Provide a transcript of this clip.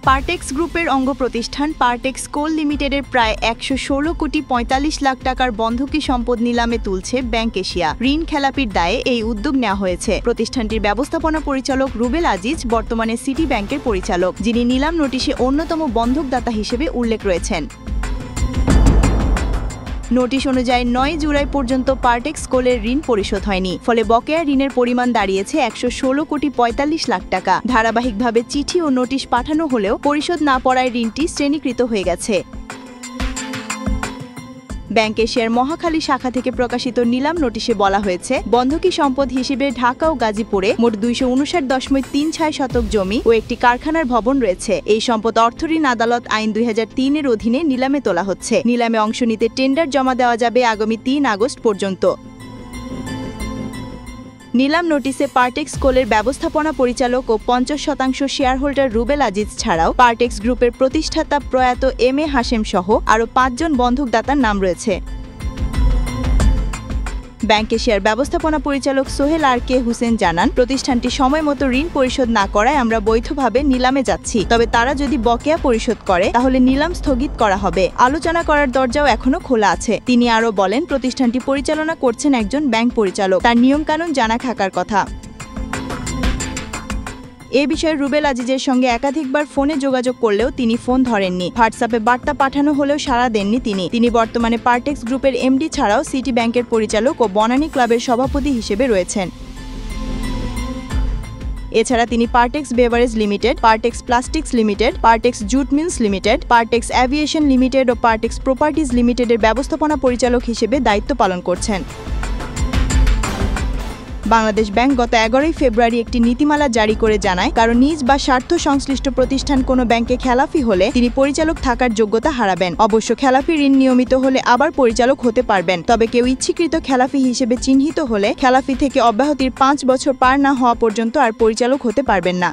পার্টেক্স গ্রুপের অঙ্গ প্রতিষ্ঠান পার্টেক্স কোল লিমিটেডের প্রায় ১১৬ কোটি ৪৫ লাখ টাকার বন্ধকি সম্পদ নিলামে তুলছে ব্যাংক এশিয়া। ঋণ খেলাপির দায়ে এই উদ্যোগ নেওয়া হয়েছে। প্রতিষ্ঠানটির ব্যবস্থাপনা পরিচালক রুবেল আজিজ বর্তমানে সিটি ব্যাংকের পরিচালক, যিনি নিলাম নোটিশে অন্যতম বন্ধকদাতা হিসেবে উল্লেখ রয়েছেন। নোটিশ অনুযায়ী ৯ জুলাই পর্যন্ত পার্টেক্স কোলের ঋণ পরিশোধ হয়নি, ফলে বকেয়া ঋণের পরিমাণ দাঁড়িয়েছে ১১৬ কোটি ৪৫ লাখ টাকা। ধারাবাহিকভাবে চিঠি ও নোটিশ পাঠানো হলেও পরিশোধ না পড়ায় ঋণটি শ্রেণীকৃত হয়ে গেছে। ব্যাংক এশিয়ার মহাখালী শাখা থেকে প্রকাশিত নিলাম নোটিশে বলা হয়েছে, বন্ধকি সম্পদ হিসেবে ঢাকা ও গাজীপুরে মোট ২৫৯.৩৬ শতক জমি ও একটি কারখানার ভবন রয়েছে। এই সম্পদ অর্থঋণ আদালত আইন ২০০৩-এর অধীনে নিলামে তোলা হচ্ছে। নিলামে অংশ নিতে টেন্ডার জমা দেওয়া যাবে আগামী ৩ আগস্ট পর্যন্ত। নিলাম নোটিশে পার্টেক্স কোলের ব্যবস্থাপনা পরিচালক ও ৫০% শেয়ার হোল্ডার রুবেল আজিজ ছাড়াও পার্টেক্স গ্রুপের প্রতিষ্ঠাতা প্রয়াত এম.এ. হাশেম সহ আরও ৫ জন বন্ধকদাতার নাম রয়েছে। ব্যাংক এশিয়ার ব্যবস্থাপনা পরিচালক সোহেল আর.কে. হুসেন জানান, প্রতিষ্ঠানটি সময়মতো ঋণ পরিশোধ না করায় আমরা বৈধভাবে নিলামে যাচ্ছি। তবে তারা যদি বকেয়া পরিশোধ করে তাহলে নিলাম স্থগিত করা হবে। আলোচনা করার দরজাও এখনো খোলা আছে। তিনি আরও বলেন, প্রতিষ্ঠানটি পরিচালনা করছেন একজন ব্যাংক পরিচালক, তার নিয়মকানুন জানা থাকার কথা। এ বিষয়ে রুবেল আজিজের সঙ্গে একাধিকবার ফোনে যোগাযোগ করলেও তিনি ফোন ধরেননি। হোয়াটসঅ্যাপে বার্তা পাঠানো হলেও সাড়া দেননি তিনি বর্তমানে পার্টেক্স গ্রুপের এমডি ছাড়াও সিটি ব্যাংকের পরিচালক ও বনানী ক্লাবের সভাপতি হিসেবে রয়েছেন। এছাড়া তিনি Partex beverage limited, Partex plastics limited, Partex jute mills limited, Partex aviation limited ও পার্টেক্স প্রপার্টিজ লিমিটেডের ব্যবস্থাপনা পরিচালক হিসেবে দায়িত্ব পালন করছেন। বাংলাদেশ ব্যাংক গত ১১ ফেব্রুয়ারি একটি নীতিমালা জারি করে জানায়, কারো নিজ বা স্বার্থ সংশ্লিষ্ট প্রতিষ্ঠান কোনো ব্যাংকে খেলাফি হলে তিনি পরিচালক থাকার যোগ্যতা হারাবেন। অবশ্য খেলাফি ঋণ নিয়মিত হলে আবার পরিচালক হতে পারবেন। তবে কেউ ইচ্ছাকৃত খেলাফি হিসেবে চিহ্নিত হলে খেলাফি থেকে অব্যাহতির ৫ বছর পার না হওয়া পর্যন্ত আর পরিচালক হতে পারবেন না।